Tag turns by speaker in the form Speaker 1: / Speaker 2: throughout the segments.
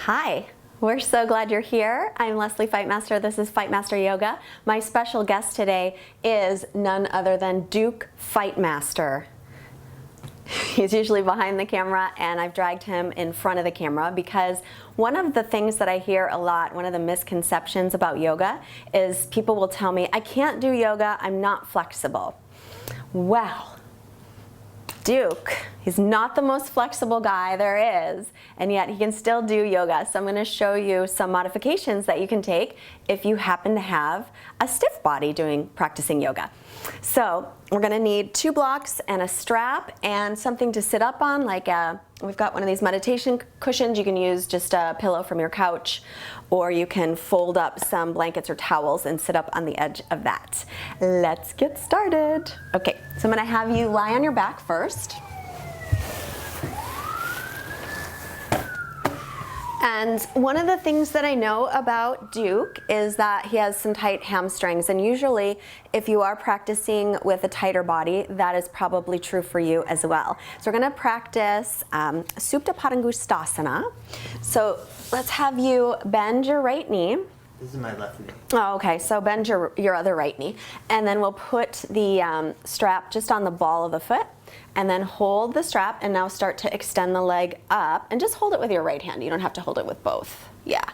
Speaker 1: Hi, we're so glad you're here. I'm Leslie Fightmaster. This is Fightmaster Yoga. My special guest today is none other than Duke Fightmaster. He's usually behind the camera, and I've dragged him in front of the camera because one of the things that I hear a lot, one of the misconceptions about yoga, is people will tell me, I can't do yoga, I'm not flexible. Well, Duke, he's not the most flexible guy there is, and yet he can still do yoga. So I'm going to show you some modifications that you can take if you happen to have a stiff body practicing yoga. So we're going to need 2 blocks and a strap and something to sit up on, like we've got one of these meditation cushions. You can use just a pillow from your couch, or you can fold up some blankets or towels and sit up on the edge of that. Let's get started. Okay, so I'm going to have you lie on your back first. And one of the things that I know about Duke is that he has some tight hamstrings, and usually if you are practicing with a tighter body, that is probably true for you as well. So we're going to practice Supta Padangusthasana. So let's have you bend your right knee.
Speaker 2: This is my left knee.
Speaker 1: Oh, okay, so bend your other right knee. And then we'll put the strap just on the ball of the foot, and then hold the strap, and now start to extend the leg up, and just hold it with your right hand. You don't have to hold it with both. Yeah.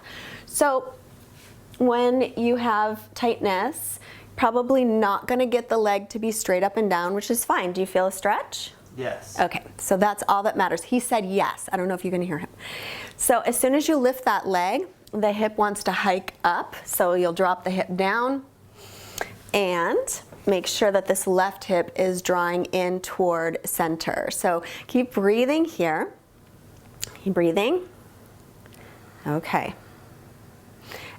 Speaker 1: So when you have tightness, probably not gonna get the leg to be straight up and down, which is fine. Do you feel a stretch?
Speaker 2: Yes.
Speaker 1: Okay, so that's all that matters. He said yes. I don't know if you can hear him. So as soon as you lift that leg, the hip wants to hike up, so you'll drop the hip down and make sure that this left hip is drawing in toward center. So keep breathing here. Keep breathing. Okay.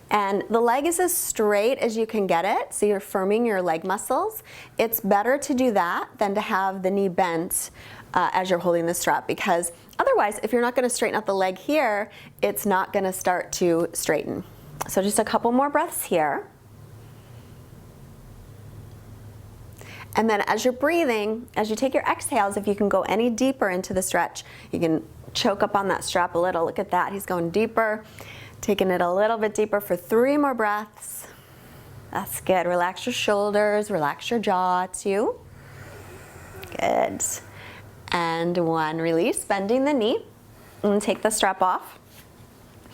Speaker 1: And the leg is as straight as you can get it, so you're firming your leg muscles. It's better to do that than to have the knee bent as you're holding the strap, because otherwise, if you're not going to straighten out the leg here, it's not going to start to straighten. So just a couple more breaths here. And then as you're breathing, as you take your exhales, if you can go any deeper into the stretch, you can choke up on that strap a little. Look at that, he's going deeper. Taking it a little bit deeper for 3 more breaths. That's good. Relax your shoulders, relax your jaw too. Good. And 1, release, bending the knee, and take the strap off.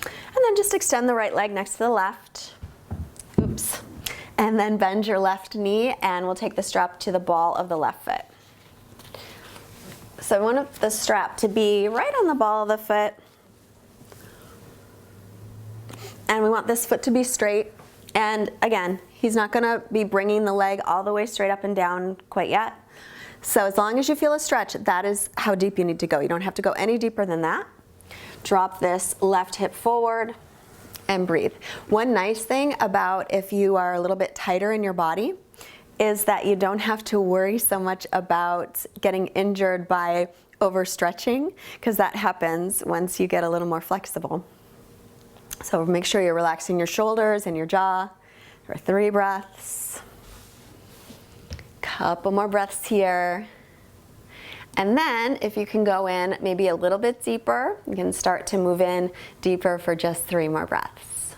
Speaker 1: And then just extend the right leg next to the left. Oops. And then bend your left knee, and we'll take the strap to the ball of the left foot. So I want the strap to be right on the ball of the foot. And we want this foot to be straight. And again, he's not gonna be bringing the leg all the way straight up and down quite yet. So as long as you feel a stretch, that is how deep you need to go. You don't have to go any deeper than that. Drop this left hip forward and breathe. One nice thing about if you are a little bit tighter in your body is that you don't have to worry so much about getting injured by overstretching, because that happens once you get a little more flexible. So make sure you're relaxing your shoulders and your jaw for 3 breaths. Couple more breaths here. And then if you can go in maybe a little bit deeper, you can start to move in deeper for just 3 more breaths.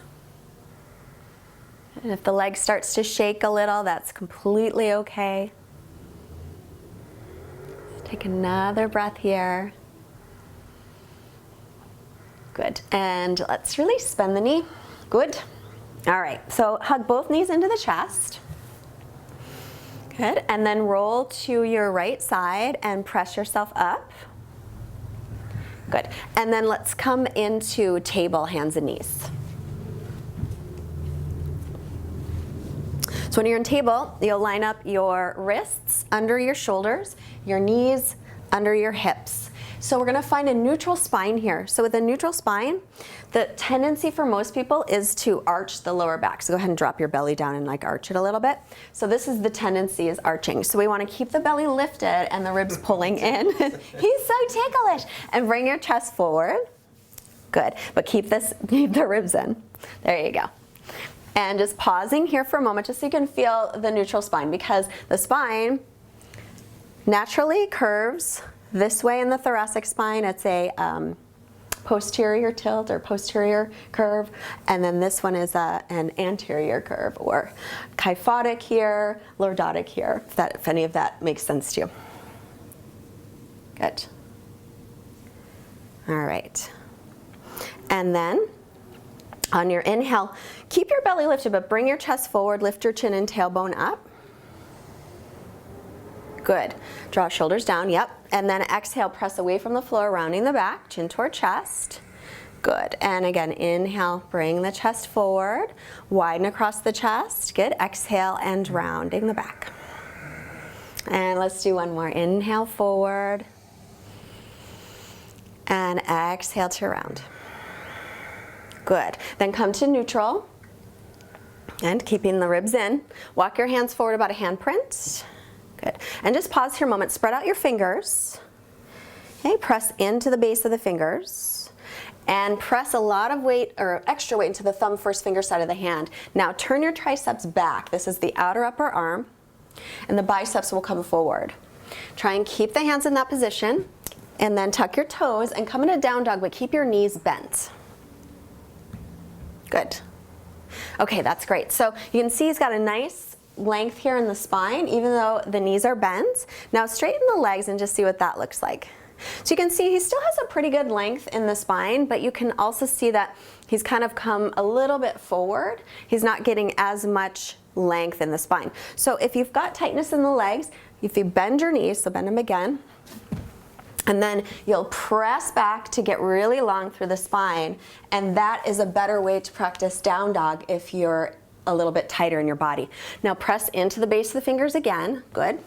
Speaker 1: And if the leg starts to shake a little, that's completely okay. Take another breath here. Good. And let's release, bend the knee. Good. All right, so hug both knees into the chest. Good, and then roll to your right side and press yourself up. Good, and then let's come into table, hands and knees. So when you're in table, you'll line up your wrists under your shoulders, your knees under your hips. So we're gonna find a neutral spine here. So with a neutral spine, the tendency for most people is to arch the lower back. So go ahead and drop your belly down and like arch it a little bit. So this is the tendency, is arching. So we wanna keep the belly lifted and the ribs pulling in. He's so ticklish. And bring your chest forward. Good, but keep the ribs in. There you go. And just pausing here for a moment just so you can feel the neutral spine, because the spine naturally curves this way in the thoracic spine. It's a posterior tilt or posterior curve, and then this one is an anterior curve, or kyphotic here, lordotic here, if any of that makes sense to you. Good. All right. And then on your inhale, keep your belly lifted, but bring your chest forward, lift your chin and tailbone up. Good. Draw shoulders down, yep. And then exhale, press away from the floor, rounding the back, chin toward chest. Good. And again, inhale, bring the chest forward, widen across the chest. Good. Exhale and rounding the back. And let's do one more. Inhale forward. And exhale to round. Good. Then come to neutral. And keeping the ribs in. Walk your hands forward about a handprint. Good. And just pause here a moment. Spread out your fingers. Okay, press into the base of the fingers. And press a lot of weight, or extra weight, into the thumb first finger side of the hand. Now turn your triceps back. This is the outer upper arm. And the biceps will come forward. Try and keep the hands in that position. And then tuck your toes and come into down dog, but keep your knees bent. Good. Okay, that's great. So you can see he's got a nice length here in the spine, even though the knees are bent. Now straighten the legs and just see what that looks like. So you can see he still has a pretty good length in the spine, but you can also see that he's kind of come a little bit forward. He's not getting as much length in the spine. So if you've got tightness in the legs, if you bend your knees, so bend them again, and then you'll press back to get really long through the spine, and that is a better way to practice down dog if you're a little bit tighter in your body. Now press into the base of the fingers again, good.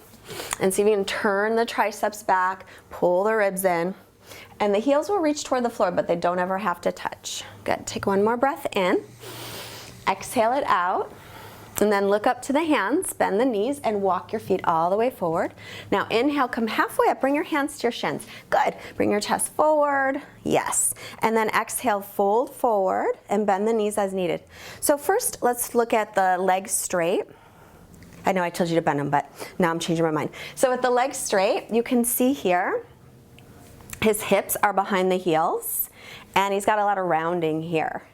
Speaker 1: And see if you can turn the triceps back, pull the ribs in, and the heels will reach toward the floor, but they don't ever have to touch. Good, take one more breath in, exhale it out, and then look up to the hands, bend the knees, and walk your feet all the way forward. Now inhale, come halfway up, bring your hands to your shins. Good, bring your chest forward, yes. And then exhale, fold forward, and bend the knees as needed. So first, let's look at the legs straight. I know I told you to bend them, but now I'm changing my mind. So with the legs straight, you can see here, his hips are behind the heels, and he's got a lot of rounding here.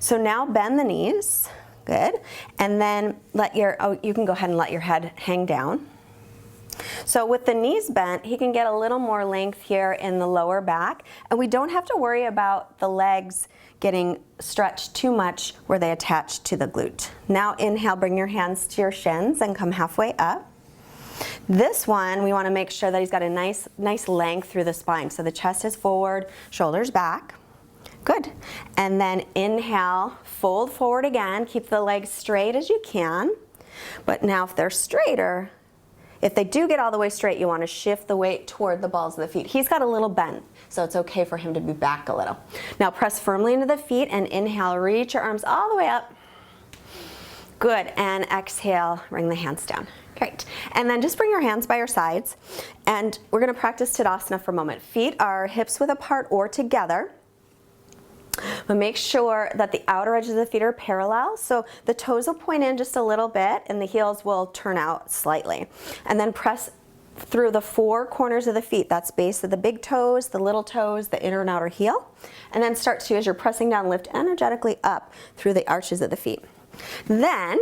Speaker 1: So now bend the knees. Good. And then you can go ahead and let your head hang down. So with the knees bent, he can get a little more length here in the lower back, and we don't have to worry about the legs getting stretched too much where they attach to the glute. Now inhale, bring your hands to your shins and come halfway up. This one, we want to make sure that he's got a nice length through the spine. So the chest is forward, shoulders back. Good. And then inhale, fold forward again. Keep the legs straight as you can. But now if they're straighter, if they do get all the way straight, you want to shift the weight toward the balls of the feet. He's got a little bend, so it's okay for him to be back a little. Now press firmly into the feet and inhale, reach your arms all the way up. Good. And exhale, bring the hands down. Great. And then just bring your hands by your sides. And we're going to practice Tadasana for a moment. Feet are hips width apart or together. But make sure that the outer edges of the feet are parallel, so the toes will point in just a little bit and the heels will turn out slightly. And then press through the four corners of the feet. That's base of the big toes, the little toes, the inner and outer heel. And then start to, as you're pressing down, lift energetically up through the arches of the feet. Then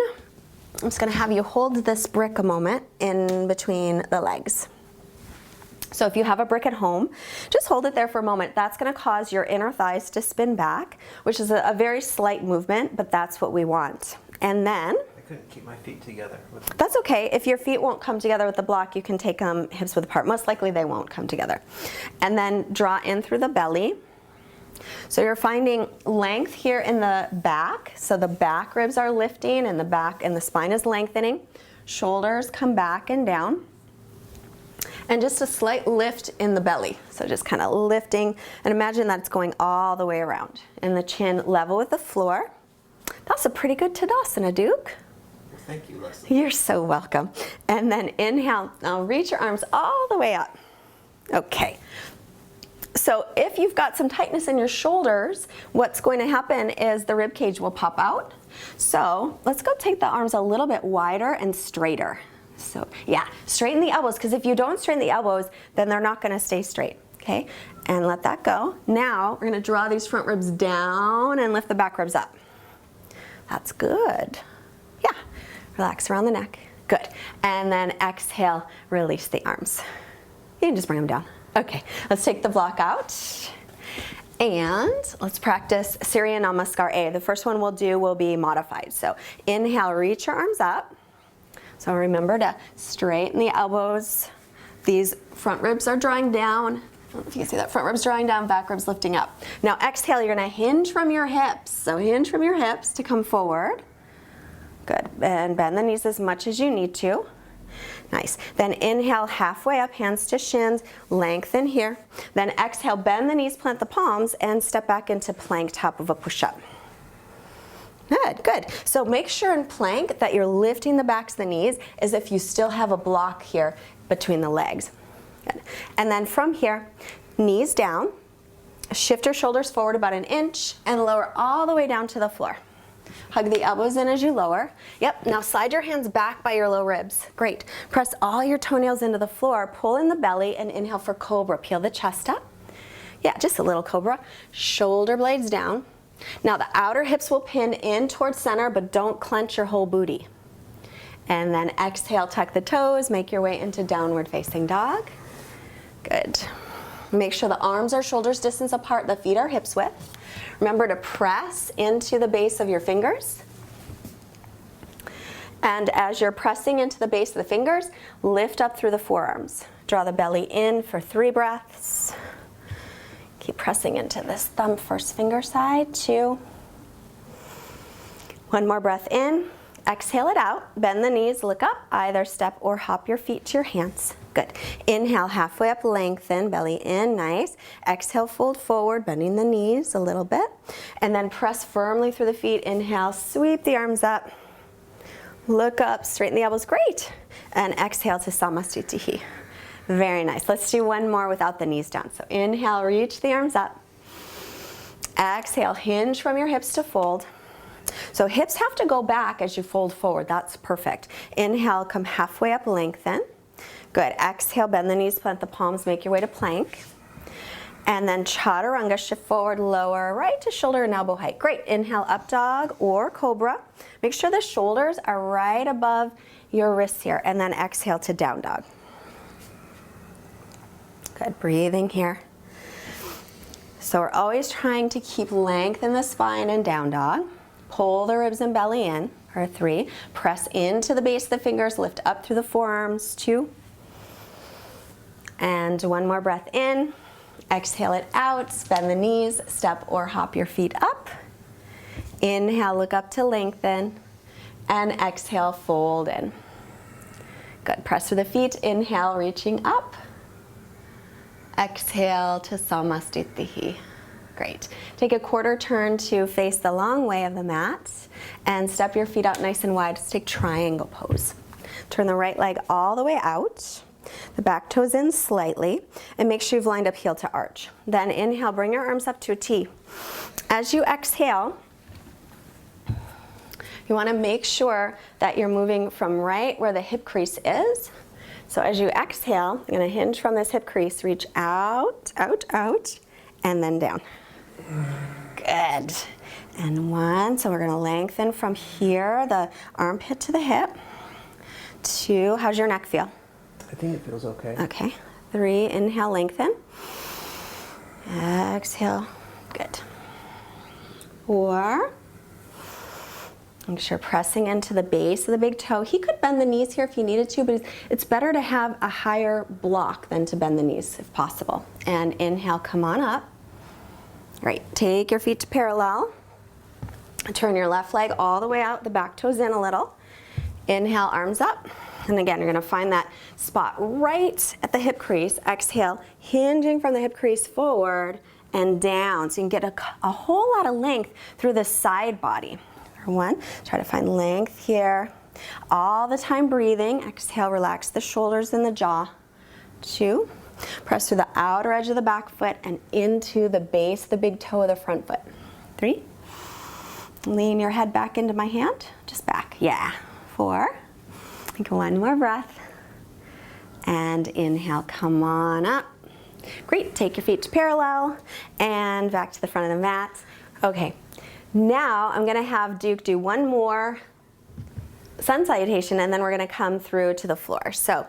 Speaker 1: I'm just going to have you hold this brick a moment in between the legs. So if you have a brick at home, just hold it there for a moment. That's going to cause your inner thighs to spin back, which is a very slight movement, but that's what we want. And then
Speaker 2: I couldn't keep my feet together.
Speaker 1: That's okay. If your feet won't come together with the block, you can take them hips width apart. Most likely they won't come together. And then draw in through the belly. So you're finding length here in the back. So the back ribs are lifting and the back and the spine is lengthening. Shoulders come back and down. And just a slight lift in the belly. So just kind of lifting, and imagine that it's going all the way around. And the chin level with the floor. That's a pretty good Tadasana, Duke.
Speaker 2: Thank you, Leslie.
Speaker 1: You're so welcome. And then inhale, now reach your arms all the way up. Okay. So if you've got some tightness in your shoulders, what's going to happen is the rib cage will pop out. So let's go take the arms a little bit wider and straighter. So yeah, straighten the elbows, because if you don't straighten the elbows, then they're not going to stay straight. Okay, and let that go. Now we're gonna draw these front ribs down and lift the back ribs up. That's good. Yeah, relax around the neck. Good. And then exhale, release the arms. You can just bring them down. Okay, let's take the block out. And let's practice Surya Namaskar A. The first one we'll do will be modified. So inhale, reach your arms up. So remember to straighten the elbows. These front ribs are drawing down. I don't know if you can see that. Front ribs drawing down, back ribs lifting up. Now exhale, you're gonna hinge from your hips. So hinge from your hips to come forward. Good, and bend the knees as much as you need to. Nice. Then inhale, halfway up, hands to shins, lengthen here. Then exhale, bend the knees, plant the palms, and step back into plank, top of a push-up. Good, good. So make sure in plank that you're lifting the backs of the knees as if you still have a block here between the legs. Good. And then from here, knees down, shift your shoulders forward about an inch, and lower all the way down to the floor. Hug the elbows in as you lower. Yep, now slide your hands back by your low ribs. Great. Press all your toenails into the floor, pull in the belly, and inhale for cobra. Peel the chest up. Yeah, just a little cobra. Shoulder blades down. Now the outer hips will pin in towards center, but don't clench your whole booty. And then exhale, tuck the toes, make your way into downward facing dog. Good. Make sure the arms are shoulders distance apart, the feet are hips width. Remember to press into the base of your fingers. And as you're pressing into the base of the fingers, lift up through the forearms. Draw the belly in for 3 breaths. Keep pressing into this thumb first finger side, 2. 1 more breath in. Exhale it out. Bend the knees, look up, either step or hop your feet to your hands. Good. Inhale, halfway up, lengthen, belly in, nice. Exhale, fold forward, bending the knees a little bit. And then press firmly through the feet. Inhale, sweep the arms up. Look up, straighten the elbows, great. And exhale to Samastitihi. Very nice. Let's do 1 more without the knees down. So inhale, reach the arms up. Exhale, hinge from your hips to fold. So hips have to go back as you fold forward. That's perfect. Inhale, come halfway up, lengthen. Good. Exhale, bend the knees, plant the palms, make your way to plank. And then chaturanga, shift forward, lower, right to shoulder and elbow height. Great. Inhale, up dog or cobra. Make sure the shoulders are right above your wrists here. And then exhale to down dog. Good. Breathing here. So we're always trying to keep length in the spine and down dog. Pull the ribs and belly in for 3. Press into the base of the fingers, lift up through the forearms, 2. And 1 more breath in. Exhale it out, bend the knees, step or hop your feet up. Inhale, look up to lengthen. And exhale, fold in. Good, press through the feet. Inhale, reaching up. Exhale to Samastitihi. Great. Take a quarter turn to face the long way of the mat and step your feet out nice and wide. Let's take triangle pose. Turn the right leg all the way out. The back toes in slightly and make sure you've lined up heel to arch. Then inhale, bring your arms up to a T. As you exhale, you want to make sure that you're moving from right where the hip crease is. So as you exhale, you're going to hinge from this hip crease, reach out, out, out, and then down. Good. And 1, so we're going to lengthen from here, the armpit to the hip. 2, how's your neck feel?
Speaker 2: I think it feels okay.
Speaker 1: Okay. 3, inhale, lengthen. Exhale, good. 4, make sure pressing into the base of the big toe. He could bend the knees here if he needed to, but it's better to have a higher block than to bend the knees if possible. And inhale, come on up. Great. Take your feet to parallel. Turn your left leg all the way out, the back toes in a little. Inhale, arms up. And again, you're going to find that spot right at the hip crease. Exhale, hinging from the hip crease forward and down. So you can get a whole lot of length through the side body. For 1, try to find length here. All the time breathing. Exhale, relax the shoulders and the jaw. 2, press through the outer edge of the back foot and into the base of the big toe of the front foot. 3, lean your head back into my hand. Just back. Yeah. 4, take 1 more breath. And inhale, come on up. Great, take your feet to parallel and back to the front of the mat. Okay, now I'm gonna have Duke do one more sun salutation, and then we're gonna come through to the floor. So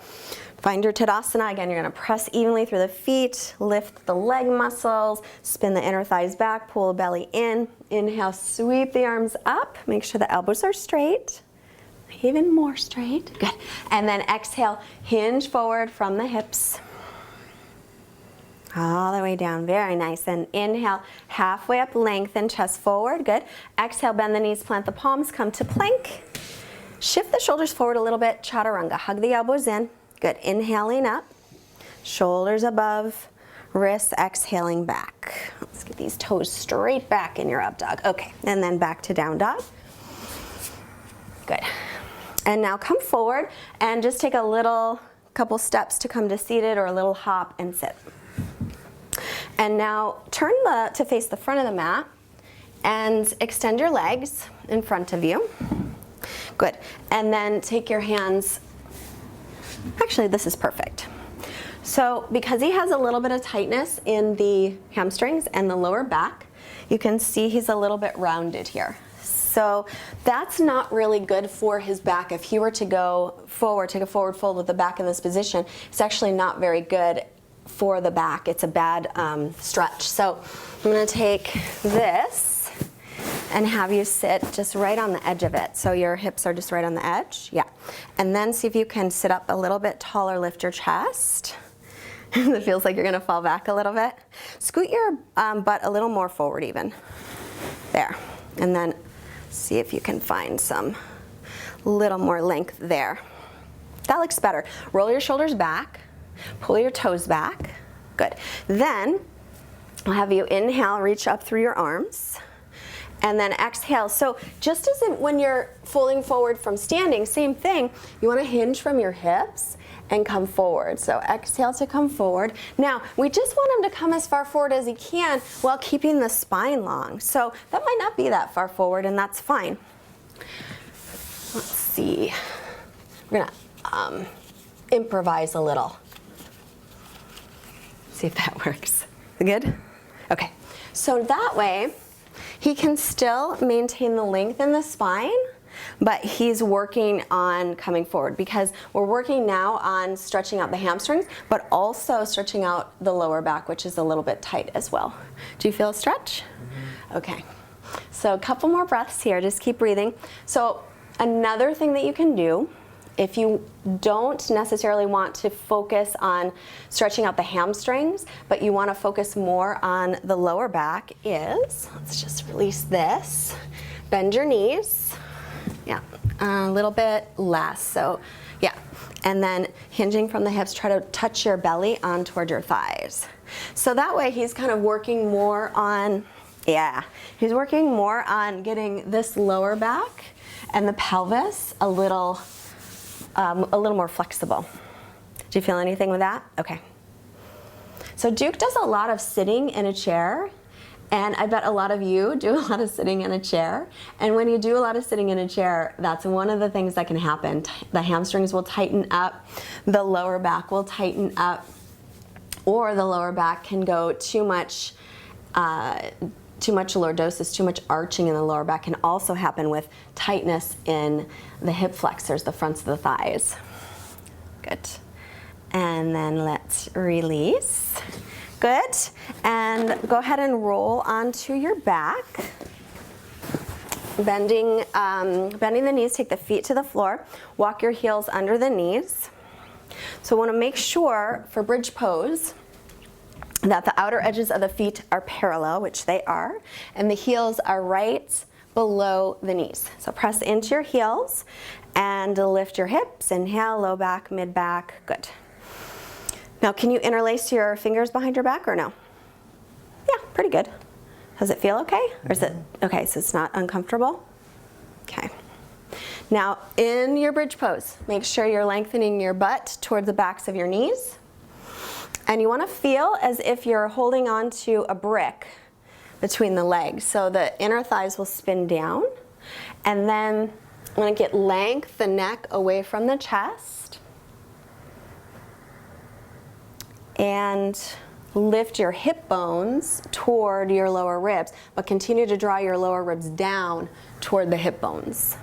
Speaker 1: find your Tadasana. Again, you're gonna press evenly through the feet, lift the leg muscles, spin the inner thighs back, pull the belly in. Inhale, sweep the arms up. Make sure the elbows are straight. Even more straight, good. And then exhale, hinge forward from the hips. All the way down, very nice. And inhale, halfway up, lengthen, chest forward, good. Exhale, bend the knees, plant the palms, come to plank. Shift the shoulders forward a little bit, chaturanga. Hug the elbows in, good. Inhaling up, shoulders above, wrists exhaling back. Let's get these toes straight back in your up dog. Okay, and then back to down dog. Good. And now come forward and just take a couple steps to come to seated or a little hop and sit. And now turn to face the front of the mat and extend your legs in front of you. Good. And then take your hands, actually this is perfect. So because he has a little bit of tightness in the hamstrings and the lower back, you can see he's a little bit rounded here. So that's not really good for his back. If he were to go forward, take a forward fold with the back in this position, it's actually not very good for the back. It's a bad stretch. So I'm gonna take this and have you sit just right on the edge of it. So your hips are just right on the edge, yeah. And then see if you can sit up a little bit taller, lift your chest. It feels like you're gonna fall back a little bit. Scoot your butt a little more forward even. There, and then see if you can find some little more length there. That looks better. Roll your shoulders back, pull your toes back. Good. Then I'll have you inhale, reach up through your arms, and then exhale. So just as when you're folding forward from standing, same thing, you want to hinge from your hips and come forward. So exhale to come forward. Now, we just want him to come as far forward as he can while keeping the spine long. So that might not be that far forward, and that's fine. Let's see. We're gonna improvise a little. See if that works. Good? Okay. So that way, he can still maintain the length in the spine, but he's working on coming forward because we're working now on stretching out the hamstrings, but also stretching out the lower back, which is a little bit tight as well. Do you feel a stretch? Mm-hmm. Okay. So a couple more breaths here. Just keep breathing. So another thing that you can do, if you don't necessarily want to focus on stretching out the hamstrings, but you want to focus more on the lower back is, let's just release this, bend your knees. Yeah, a little bit less, so yeah. And then hinging from the hips, try to touch your belly on toward your thighs. So that way he's kind of working more on, he's working more on getting this lower back and the pelvis a little more flexible. Do you feel anything with that? Okay. So Duke does a lot of sitting in a chair, and I bet a lot of you do a lot of sitting in a chair. And when you do a lot of sitting in a chair, that's one of the things that can happen. The hamstrings will tighten up, the lower back will tighten up, or the lower back can go too much lordosis, too much arching in the lower back can also happen with tightness in the hip flexors, the fronts of the thighs. Good. And then let's release. Good. And go ahead and roll onto your back. Bending the knees, take the feet to the floor. Walk your heels under the knees. So want to make sure for bridge pose that the outer edges of the feet are parallel, which they are, and the heels are right below the knees. So press into your heels and lift your hips. Inhale, low back, mid back. Good. Now, can you interlace your fingers behind your back or no? Yeah, pretty good. Does it feel okay? Or is it, okay, so it's not uncomfortable? Okay. Now, in your bridge pose, make sure you're lengthening your butt toward the backs of your knees. And you want to feel as if you're holding on to a brick between the legs. So the inner thighs will spin down. And then I want to get length, the neck away from the chest. And lift your hip bones toward your lower ribs, but continue to draw your lower ribs down toward the hip bones.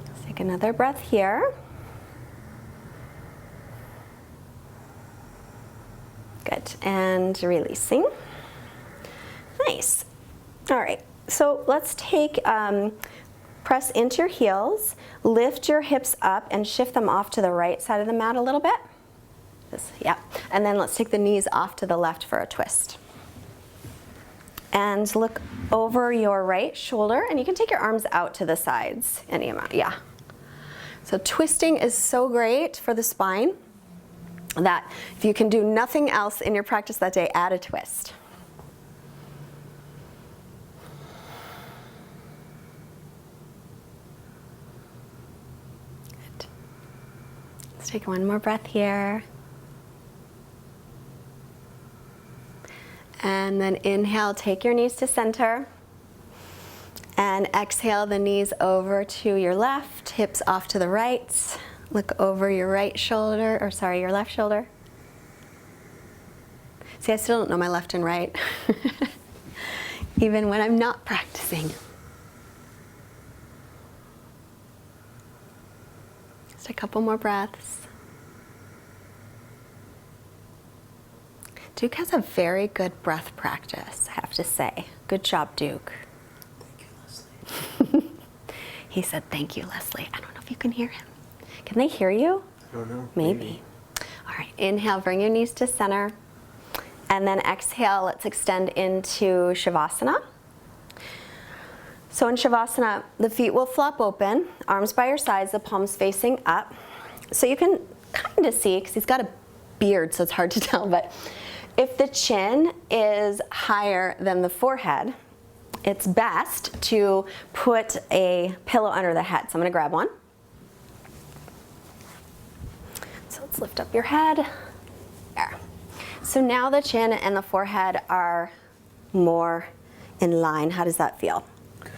Speaker 1: Let's take another breath here. Good, and releasing. Nice. All right, so let's take, press into your heels, lift your hips up and shift them off to the right side of the mat a little bit. Yeah, and then let's take the knees off to the left for a twist. And look over your right shoulder, and you can take your arms out to the sides, any amount, yeah. So twisting is so great for the spine that if you can do nothing else in your practice that day, add a twist. Good. Let's take one more breath here. And then inhale, take your knees to center. And exhale the knees over to your left, hips off to the right. Look over your right shoulder, or sorry, your left shoulder. See, I still don't know my left and right, even when I'm not practicing. Just a couple more breaths. Duke has a very good breath practice, I have to say. Good job, Duke.
Speaker 2: Thank you, Leslie.
Speaker 1: He said, thank you, Leslie. I don't know if you can hear him. Can they hear you?
Speaker 2: I don't know.
Speaker 1: Maybe. All right, inhale, bring your knees to center. And then exhale, let's extend into Shavasana. So in Shavasana, the feet will flop open, arms by your sides, the palms facing up. So you can kind of see, because he's got a beard, so it's hard to tell, but if the chin is higher than the forehead, it's best to put a pillow under the head. So I'm going to grab one. So let's lift up your head. There. So now the chin and the forehead are more in line. How does that feel? Okay.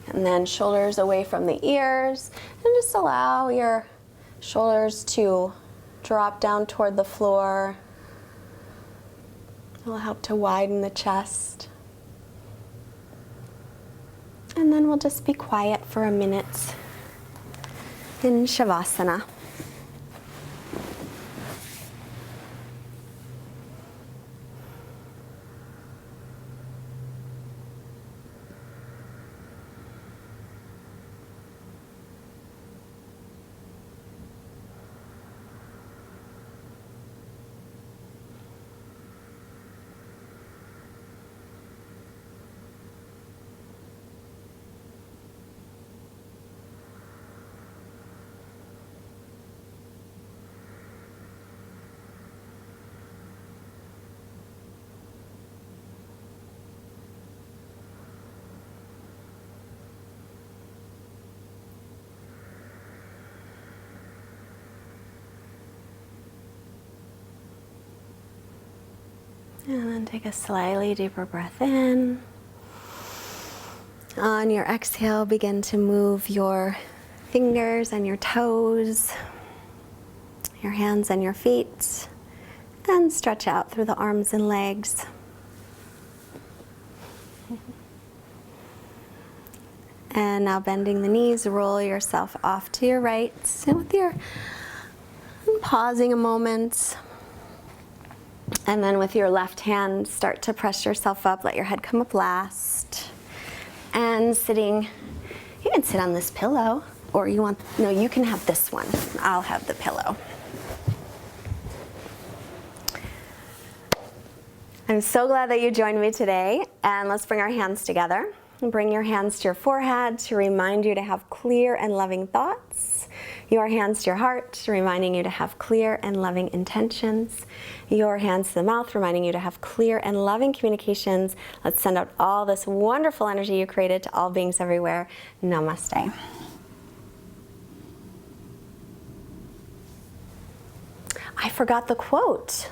Speaker 1: And then shoulders away from the ears, and just allow your shoulders to drop down toward the floor. It will help to widen the chest. And then we'll just be quiet for a minute in Shavasana. And then take a slightly deeper breath in. On your exhale, begin to move your fingers and your toes, your hands and your feet, and stretch out through the arms and legs. And now bending the knees, roll yourself off to your right. And with your pausing a moment. And then with your left hand, start to press yourself up. Let your head come up last. And sitting, you can sit on this pillow, or you can have this one. I'll have the pillow. I'm so glad that you joined me today. And let's bring our hands together. Bring your hands to your forehead to remind you to have clear and loving thoughts. Your hands to your heart, reminding you to have clear and loving intentions. Your hands to the mouth, reminding you to have clear and loving communications. Let's send out all this wonderful energy you created to all beings everywhere. Namaste. I forgot the quote.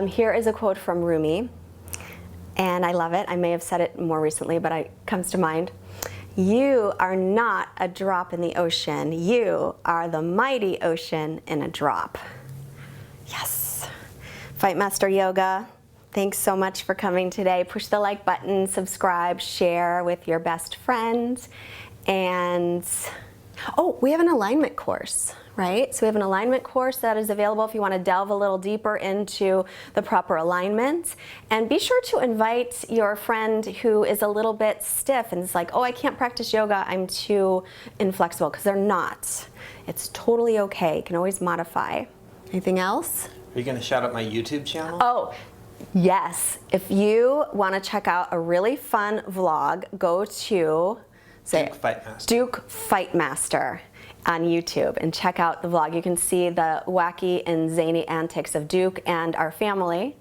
Speaker 1: Here is a quote from Rumi, and I love it. I may have said it more recently, but it comes to mind. You are not a drop in the ocean. You are the mighty ocean in a drop. Yes. Fightmaster Yoga, thanks so much for coming today. Push the like button, subscribe, share with your best friend. And, oh, we have an alignment course, right? So we have an alignment course that is available if you want to delve a little deeper into the proper alignment. And be sure to invite your friend who is a little bit stiff and is like, oh, I can't practice yoga, I'm too inflexible, because they're not. It's totally okay. You can always modify. Anything else?
Speaker 2: Are you going to shout out my YouTube channel?
Speaker 1: Oh, yes. If you want to check out a really fun vlog, go to
Speaker 2: Duke Fightmaster.
Speaker 1: Duke Fightmaster on YouTube and check out the vlog. You can see the wacky and zany antics of Duke and our family.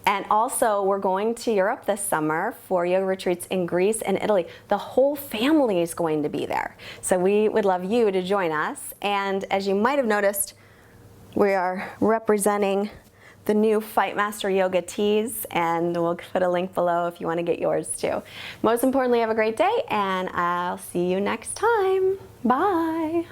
Speaker 1: And also, we're going to Europe this summer for yoga retreats in Greece and Italy. The whole family is going to be there. So we would love you to join us. And as you might have noticed, we are representing the new Fightmaster Yoga tees, and we'll put a link below if you want to get yours too. Most importantly, have a great day, and I'll see you next time. Bye.